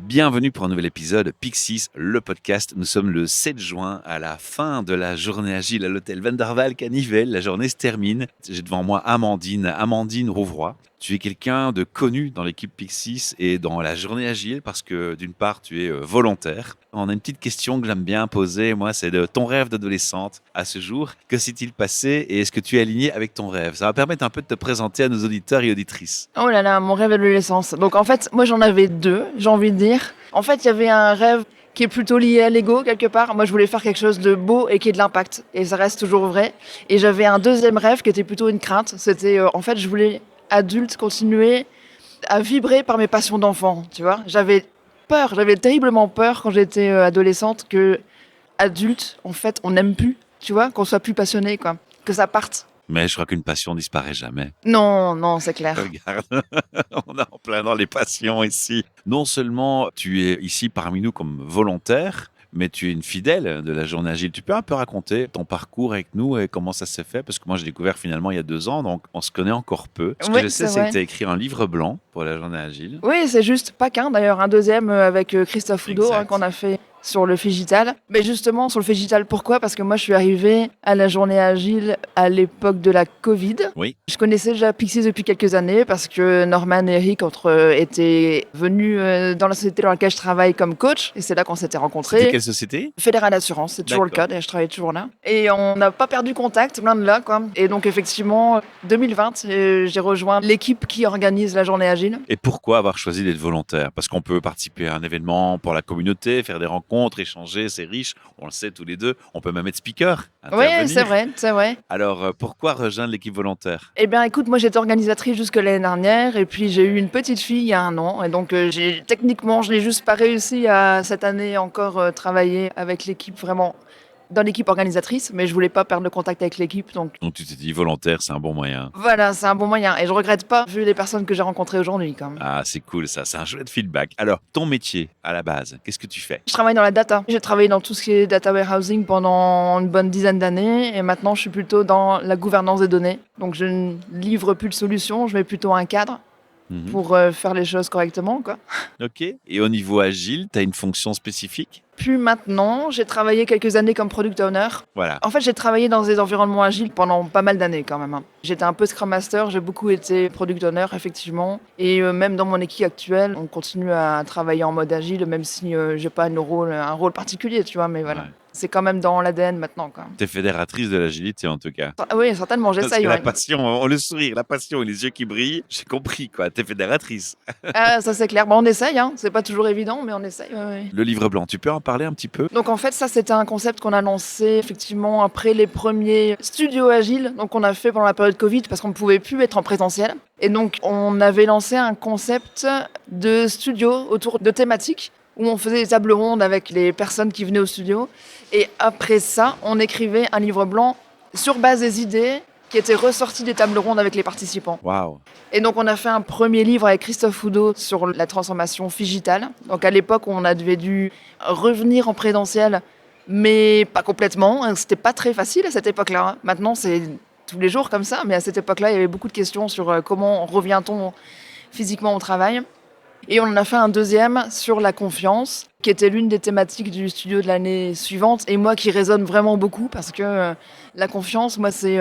Bienvenue pour un nouvel épisode Pixis, le podcast. Nous sommes le 7 juin à la fin de la journée agile à l'hôtel Van der Valk à Nivelles. La journée se termine. J'ai devant moi Amandine Rouvroy. Tu es quelqu'un de connu dans l'équipe Pixis et dans la journée agile parce que d'une part tu es volontaire. On a une petite question que j'aime bien poser, moi, c'est de ton rêve d'adolescente à ce jour. Que s'est-il passé et est-ce que tu es aligné avec ton rêve? Ça va permettre un peu de te présenter à nos auditeurs et auditrices. Oh là là, mon rêve d'adolescence. Donc en fait, moi j'en avais deux, j'ai envie de dire. En fait, il y avait un rêve qui est plutôt lié à l'ego quelque part. Moi je voulais faire quelque chose de beau et qui ait de l'impact. Et ça reste toujours vrai. Et j'avais un deuxième rêve qui était plutôt une crainte. C'était en fait, je voulais adulte continuer à vibrer par mes passions d'enfant, tu vois. J'avais terriblement peur quand j'étais adolescente que adulte, en fait, on n'aime plus, tu vois, qu'on soit plus passionné, quoi, que ça parte. Mais je crois qu'une passion disparaît jamais. Non, c'est clair. Regarde, on est en plein dans les passions ici. Non seulement tu es ici parmi nous comme volontaire, mais tu es une fidèle de la journée agile. Tu peux un peu raconter ton parcours avec nous et comment ça s'est fait? Parce que moi, j'ai découvert finalement il y a 2 ans, donc on se connaît encore peu. Ce que Oui, je sais, c'est c'est que vrai. tu as écrit un livre blanc pour la journée agile. Oui, c'est juste pas qu'un d'ailleurs, un deuxième avec Christophe Houdot Exact. qu'on a fait sur le Figital. Mais justement, sur le Figital, pourquoi? Parce que moi, je suis arrivée à la journée agile à l'époque de la Covid. Oui. Je connaissais déjà Pixis depuis quelques années parce que Norman et Eric étaient venus dans la société dans laquelle je travaille comme coach et c'est là qu'on s'était C'était rencontrés. quelle société? Fédéral Assurance, c'est toujours le D'accord. cas, d'ailleurs je travaille toujours là. Et on n'a pas perdu contact, loin de là, quoi. Et donc effectivement, 2020, j'ai rejoint l'équipe qui organise la journée agile. Et pourquoi avoir choisi d'être volontaire? Parce qu'on peut participer à un événement pour la communauté, faire des rencontres, échanger, c'est riche. On le sait tous les deux. On peut même être speaker, Oui, intervenir. c'est vrai. Alors, pourquoi rejoindre l'équipe volontaire? Eh bien, écoute, moi j'étais organisatrice jusque l'année dernière et puis j'ai eu une petite fille il y a 1 an et donc techniquement je n'ai juste pas réussi à cette année encore travailler avec l'équipe vraiment dans l'équipe organisatrice, mais je voulais pas perdre le contact avec l'équipe donc Donc, tu t'es dit volontaire, c'est un bon moyen. voilà, c'est un bon moyen et je regrette pas vu les personnes que j'ai rencontrées aujourd'hui quand même. Ah, c'est cool ça, c'est un chouette feedback. Alors, ton métier à la base, qu'est-ce que tu fais? Je travaille dans la data. J'ai travaillé dans tout ce qui est data warehousing pendant une bonne dizaine d'années et maintenant je suis plutôt dans la gouvernance des données. Donc je ne livre plus de solutions, je mets plutôt un cadre Mhm. pour faire les choses correctement, quoi. Ok. Et au niveau agile, tu as une fonction spécifique? Puis maintenant, j'ai travaillé quelques années comme product owner. Voilà. En fait, j'ai travaillé dans des environnements agiles pendant pas mal d'années quand même, hein. J'étais un peu Scrum Master, j'ai beaucoup été product owner, effectivement. Et même dans mon équipe actuelle, on continue à travailler en mode agile, même si j'ai pas un rôle particulier, tu vois, mais voilà. Ouais. C'est quand même dans l'ADN maintenant, quoi. Tu es fédératrice de l'agilité en tout cas. Oui, certainement, Parce j'essaye. que la Ouais. passion, on le sourire, la passion et les yeux qui brillent, j'ai compris quoi, t'es fédératrice. Ah, ça c'est clair. Bon, on essaye, hein. C'est pas toujours évident, mais on essaye. Ouais, ouais. Le livre blanc, tu peux en parler un petit peu? Donc en fait, ça c'était un concept qu'on a lancé effectivement après les premiers studios agiles, donc on a fait pendant la période Covid parce qu'on ne pouvait plus être en présentiel. Et donc on avait lancé un concept de studio autour de thématiques où on faisait des tables rondes avec les personnes qui venaient au studio. Et après ça, on écrivait un livre blanc sur base des idées qui étaient ressorties des tables rondes avec les participants. Waouh. Et donc on a fait un premier livre avec Christophe Houdot sur la transformation Figital. Donc à l'époque on avait dû revenir en présentiel, mais pas complètement. C'était pas très facile à cette époque-là, hein. Maintenant c'est tous les jours comme ça, mais à cette époque-là il y avait beaucoup de questions sur comment revient-on physiquement au travail. Et on en a fait un deuxième sur la confiance, qui était l'une des thématiques du studio de l'année suivante, et moi qui résonne vraiment beaucoup, parce que la confiance, moi, c'est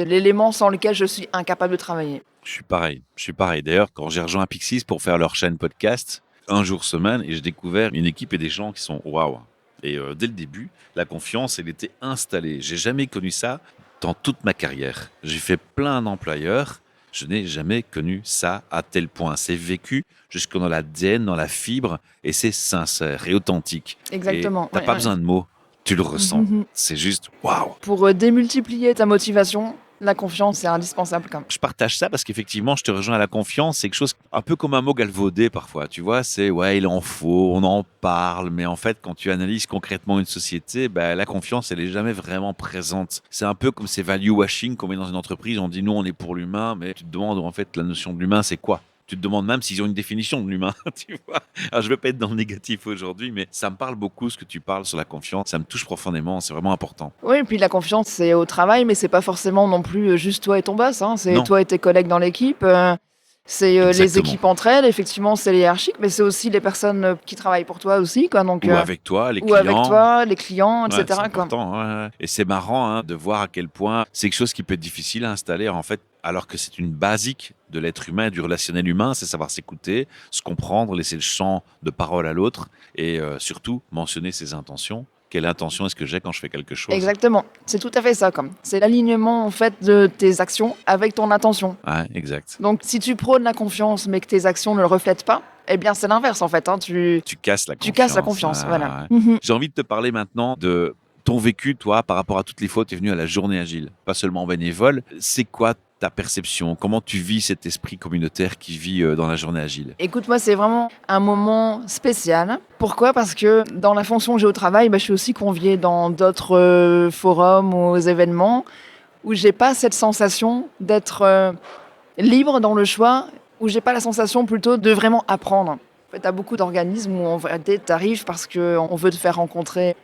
l'élément sans lequel je suis incapable de travailler. Je suis pareil. D'ailleurs, quand j'ai rejoint Pixis pour faire leur chaîne podcast, un jour semaine, et j'ai découvert une équipe et des gens qui sont waouh. Et dès le début, la confiance, elle était installée. J'ai jamais connu ça dans toute ma carrière. J'ai fait plein d'employeurs. Je n'ai jamais connu ça à tel point. C'est vécu jusque dans l'ADN, dans la fibre, et c'est sincère et authentique. Exactement. Et t'as Ouais, pas ouais. besoin de mots, tu le ressens. Mhm. C'est juste waouh. Pour démultiplier ta motivation, la confiance, c'est indispensable quand même. Je partage ça parce qu'effectivement, je te rejoins à la confiance. C'est quelque chose un peu comme un mot galvaudé parfois. Tu vois, c'est ouais, il en faut, on en parle. Mais en fait, quand tu analyses concrètement une société, bah, la confiance, elle est jamais vraiment présente. C'est un peu comme ces value washing qu'on met dans une entreprise. On dit nous, on est pour l'humain, mais tu te demandes en fait la notion de l'humain, c'est quoi? Tu te demandes même s'ils ont une définition de l'humain, tu vois. Alors, je ne veux pas être dans le négatif aujourd'hui, mais ça me parle beaucoup ce que tu parles sur la confiance. Ça me touche profondément, c'est vraiment important. Oui, et puis la confiance, c'est au travail, mais c'est pas forcément non plus juste toi et ton boss, hein. C'est Non. toi et tes collègues dans l'équipe. C'est les Exactement. équipes entre elles, effectivement, c'est les hiérarchiques, mais c'est aussi les personnes qui travaillent pour toi aussi, quoi. Donc, Ou avec toi, les ou avec clients. toi, les clients, Ouais, c'est etc., quoi. important. Ouais, ouais. Et c'est marrant de voir à quel point c'est quelque chose qui peut être difficile à installer, en fait, alors que c'est une basique de l'être humain, du relationnel humain, c'est savoir s'écouter, se comprendre, laisser le champ de parole à l'autre et surtout mentionner ses intentions. Quelle intention est-ce que j'ai quand je fais quelque chose? Exactement. C'est tout à fait ça, comme. C'est l'alignement, en fait, de tes actions avec ton intention. Ouais, exact. Donc, si tu prônes la confiance, mais que tes actions ne le reflètent pas, eh bien, c'est l'inverse, en fait, hein. Tu casses la Tu casses la confiance. confiance, voilà. Ah, ouais. Mhm. J'ai envie de te parler maintenant de ton vécu, toi, par rapport à toutes les fois où tu es venu à la journée agile, pas seulement bénévole. C'est quoi ta perception? Comment tu vis cet esprit communautaire qui vit dans la journée agile? Écoute, moi, c'est vraiment un moment spécial. Pourquoi? Parce que dans la fonction que j'ai au travail, je suis aussi conviée dans d'autres forums ou événements où j'ai pas cette sensation d'être libre dans le choix, où j'ai pas la sensation plutôt de vraiment apprendre. En fait, t'as beaucoup d'organismes où tu arrives parce qu'on veut te faire rencontrer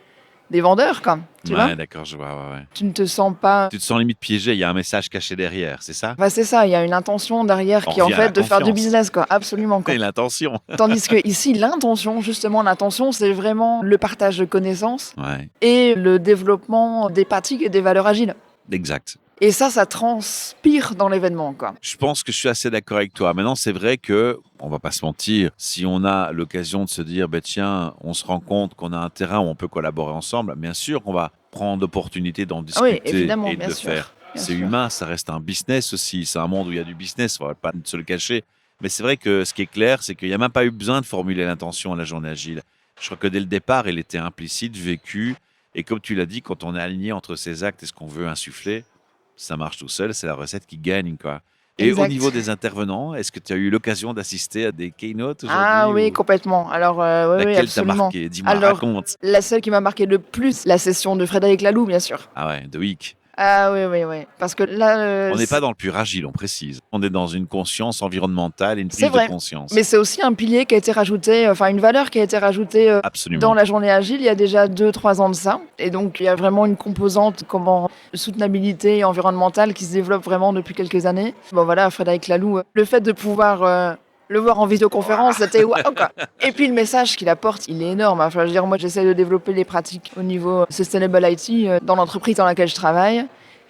des vendeurs, quoi. Tu vois? Ouais, d'accord, je vois. Ouais, ouais. Tu ne te sens pas. Tu te sens limite piégé, il y a un message caché derrière, c'est ça? Enfin, c'est ça, il y a une intention derrière On qui est en revient à la fait de faire du confiance. business, quoi. Absolument, quoi. Et l'intention. Tandis que ici, l'intention, justement, l'intention, c'est vraiment le partage de connaissances Ouais, et le développement des pratiques et des valeurs agiles. exact. Et ça transpire dans l'événement, quoi. Je pense que je suis assez d'accord avec toi. Maintenant, c'est vrai que, on va pas se mentir, si on a l'occasion de se dire, ben tiens, on se rend compte qu'on a un terrain où on peut collaborer ensemble, bien sûr qu'on va prendre l'opportunité d'en Ah oui, discuter évidemment, et de bien le sûr. faire. Bien C'est sûr. humain, ça reste un business aussi. C'est un monde où il y a du business, on va pas se le cacher. Mais c'est vrai que ce qui est clair, c'est qu'il n'y a même pas eu besoin de formuler l'intention à la journée agile. Je crois que dès le départ, elle était implicite, vécue. Et comme tu l'as dit, quand on est aligné entre ses actes et ce qu'on veut insuffler, ça marche tout seul, c'est la recette qui gagne, quoi. Et au niveau Exact. des intervenants, est-ce que tu as eu l'occasion d'assister à des keynotes Ah aujourd'hui oui, ou complètement. Alors, oui, oui, laquelle t'a absolument. marqué? Dis-moi, Alors, raconte. la seule qui m'a marqué le plus, la session de Frédéric Laloux, bien sûr. Ah ouais, The Week. Ah oui, oui, oui. Parce que là, On n'est pas dans le pur agile, on précise. On est dans une conscience environnementale et une c'est prise de vrai. conscience. Mais c'est aussi un pilier qui a été rajouté, enfin une valeur qui a été rajoutée dans Absolument. la journée agile il y a déjà 2, 3 ans de ça. Et donc il y a vraiment une composante comment soutenabilité environnementale qui se développe vraiment depuis quelques années. Bon voilà, Frédéric Laloux, le fait de pouvoir le voir en vidéoconférence, c'était waouh quoi. Et puis le message qu'il apporte, il est énorme. Enfin, je veux dire, moi j'essaie de développer les pratiques au niveau Sustainable IT dans l'entreprise dans laquelle je travaille.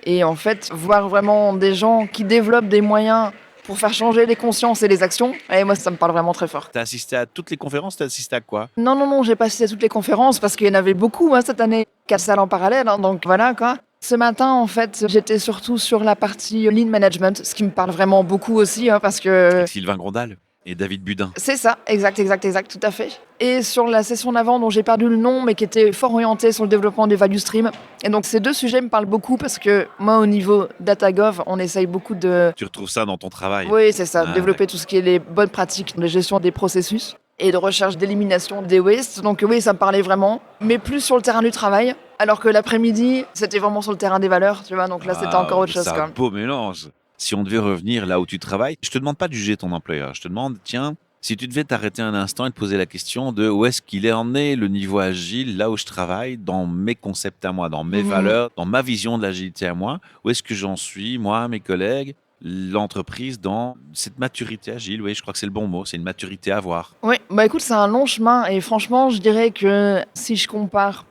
Et en fait, voir vraiment des gens qui développent des moyens pour faire changer les consciences et les actions, et moi, ça me parle vraiment très fort. T'as assisté à toutes les conférences, t'as assisté à quoi? Non, non, non, j'ai pas assisté à toutes les conférences parce qu'il y en avait beaucoup cette année. 4 salles en parallèle, donc voilà quoi. Ce matin, en fait, j'étais surtout sur la partie Lean Management, ce qui me parle vraiment beaucoup aussi, parce que Avec Sylvain Grondal et David Budin. c'est ça, exact, exact, exact, tout à fait. Et sur la session d'avant, dont j'ai perdu le nom, mais qui était fort orientée sur le développement des value streams. Et donc ces deux sujets me parlent beaucoup parce que moi, au niveau DataGov, on essaye beaucoup de... Tu retrouves ça dans ton travail? Oui, c'est ça, Ah, développer tout ce qui est les bonnes pratiques de gestion des processus et de recherche d'élimination des wastes. Donc oui, ça me parlait vraiment, mais plus sur le terrain du travail. Alors que l'après-midi, c'était vraiment sur le terrain des valeurs, tu vois. Donc là, c'était encore autre chose, c'est un quoi. beau mélange. Si on devait revenir là où tu travailles, je te demande pas de juger ton employeur. Je te demande, tiens, si tu devais t'arrêter un instant et te poser la question de où est-ce qu'il est en est le niveau agile, là où je travaille, dans mes concepts à moi, dans mes valeurs, dans ma vision de l'agilité à moi, où est-ce que j'en suis, moi, mes collègues, l'entreprise, dans cette maturité agile? Oui, je crois que c'est le bon mot, c'est une maturité à avoir. Oui, bah écoute, c'est un long chemin et franchement, je dirais que si je compare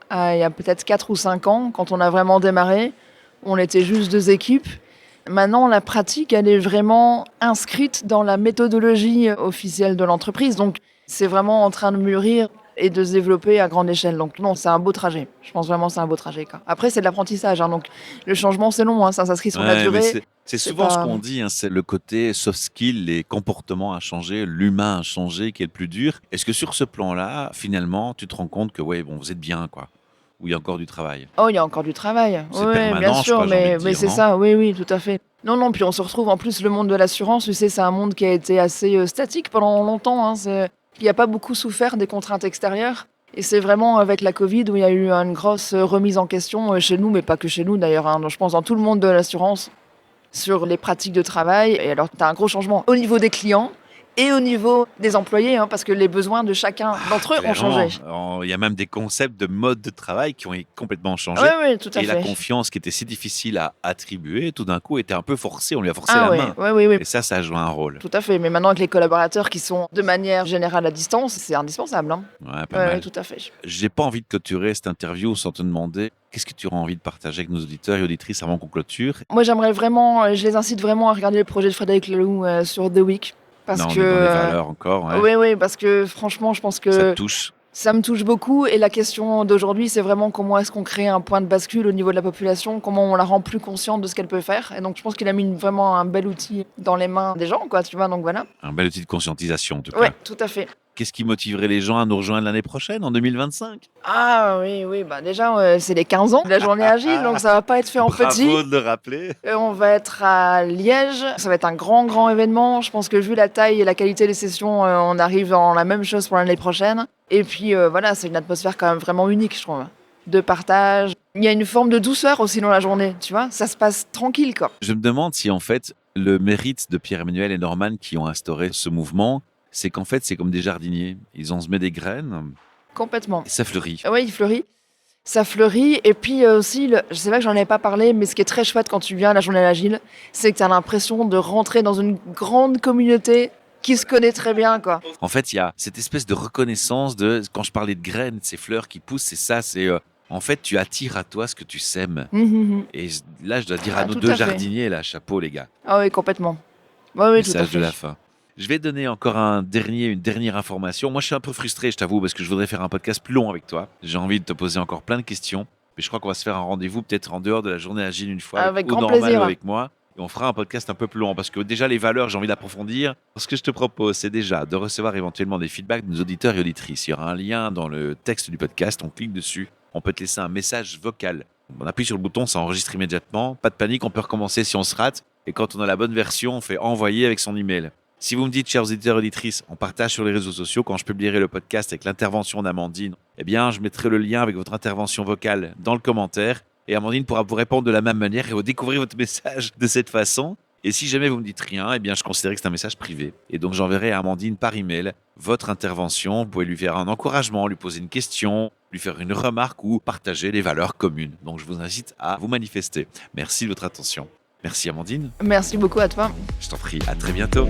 à il y a peut-être 4 ou 5 ans, quand on a vraiment démarré, on était juste 2 équipes. Maintenant, la pratique, elle est vraiment inscrite dans la méthodologie officielle de l'entreprise. Donc, c'est vraiment en train de mûrir et de se développer à grande échelle. Donc, non, c'est un beau trajet. Je pense vraiment que c'est un beau trajet, quoi. Après, c'est de l'apprentissage. Donc, le changement, c'est long. Ça s'inscrit sur la Ouais, mais durée. c'est C'est souvent ce pas... qu'on dit, c'est le côté soft skill, les comportements à changer, l'humain à changer qui est le plus dur. Est-ce que sur ce plan-là, finalement, tu te rends compte que ouais, bon, vous êtes bien, quoi, ou il y a encore du travail? Oh, il y a encore du travail. C'est Oui, bien permanent, je sûr, crois, j'ai envie de mais dire, c'est non? ça. Oui, oui, tout à fait. Non, non, puis on se retrouve en plus le monde de l'assurance. Tu sais, c'est un monde qui a été assez statique pendant longtemps. Il n'y a pas beaucoup souffert des contraintes extérieures. Et c'est vraiment avec la Covid où il y a eu une grosse remise en question chez nous, mais pas que chez nous d'ailleurs. Je pense dans tout le monde de l'assurance sur les pratiques de travail. Et alors, tu as un gros changement au niveau des clients et au niveau des employés, hein, parce que les besoins de chacun d'entre eux ont Clairement. changé. Il y a même des concepts de mode de travail qui ont complètement changé. Oui, oui, tout à Et la fait. confiance qui était si difficile à attribuer, tout d'un coup, était un peu forcée. On lui a forcé Ah la oui, main. oui, oui, oui. Et ça a joué un rôle. Tout à fait. Mais maintenant, avec les collaborateurs qui sont de manière générale à distance, c'est indispensable. Hein. Ouais, pas Ouais, mal. ouais, tout à fait. J'ai pas envie de clôturer cette interview sans te demander qu'est-ce que tu auras envie de partager avec nos auditeurs et auditrices avant qu'on clôture. Moi, j'aimerais vraiment, je les incite vraiment à regarder le projet de Frédéric Laloux sur The Week. Parce Non, on que. est dans les valeurs encore. Ouais. Oui, oui, parce que franchement, je pense Ça que te touche. ça me touche beaucoup. Et la question d'aujourd'hui, c'est vraiment comment est-ce qu'on crée un point de bascule au niveau de la population, comment on la rend plus consciente de ce qu'elle peut faire. Et donc, je pense qu'il a mis vraiment un bel outil dans les mains des gens, quoi, tu vois. Donc voilà. Un bel outil de conscientisation, en tout cas. Ouais, tout à fait. Qu'est-ce qui motiverait les gens à nous rejoindre l'année prochaine, en 2025? Ah oui, oui, bah déjà, c'est les 15 ans de la journée agile, donc ça va pas être fait en petit. Bravo de le rappeler. On va être à Liège, ça va être un grand, grand événement. Je pense que vu la taille et la qualité des sessions, on arrive dans la même chose pour l'année prochaine. Et puis voilà, c'est une atmosphère quand même vraiment unique, je trouve. De partage. Il y a une forme de douceur aussi dans la journée, tu vois. Ça se passe tranquille, quoi. Je me demande si, en fait, le mérite de Pierre-Emmanuel et Norman qui ont instauré ce mouvement, c'est qu'en fait, c'est comme des jardiniers. Ils ont semé des graines Complètement. et ça fleurit. Oui, il fleurit. Ça fleurit. Et puis aussi, je sais pas que j'en avais pas parlé, mais ce qui est très chouette quand tu viens à la journée agile, c'est que tu as l'impression de rentrer dans une grande communauté qui se connaît très bien, quoi. En fait, il y a cette espèce de reconnaissance de, quand je parlais de graines, de ces fleurs qui poussent, c'est ça, c'est en fait, tu attires à toi ce que tu sèmes. Et là, je dois dire à Ah, nos tout deux à fait. jardiniers, là, chapeau les gars. Ah oui, complètement. Oui, oui, tout à Message fait. de la fin. Je vais donner encore une dernière information. Moi, je suis un peu frustré, je t'avoue, parce que je voudrais faire un podcast plus long avec toi. J'ai envie de te poser encore plein de questions. Mais je crois qu'on va se faire un rendez-vous peut-être en dehors de la journée agile une fois, Avec ou grand normal plaisir. ou avec moi. Et on fera un podcast un peu plus long parce que déjà, les valeurs, j'ai envie d'approfondir. Ce que je te propose, c'est déjà de recevoir éventuellement des feedbacks de nos auditeurs et auditrices. Il y aura un lien dans le texte du podcast. On clique dessus. On peut te laisser un message vocal. On appuie sur le bouton, ça enregistre immédiatement. Pas de panique, on peut recommencer si on se rate. Et quand on a la bonne version, on fait envoyer avec son email. Si vous me dites, chers auditeurs et auditrices, on partage sur les réseaux sociaux, quand je publierai le podcast avec l'intervention d'Amandine, eh bien, je mettrai le lien avec votre intervention vocale dans le commentaire et Amandine pourra vous répondre de la même manière et vous découvrir votre message de cette façon. Et si jamais vous me dites rien, eh bien, je considère que c'est un message privé. Et donc, j'enverrai à Amandine par email votre intervention. Vous pouvez lui faire un encouragement, lui poser une question, lui faire une remarque ou partager les valeurs communes. Donc, je vous incite à vous manifester. Merci de votre attention. Merci Amandine. Merci beaucoup à toi. Je t'en prie. À très bientôt.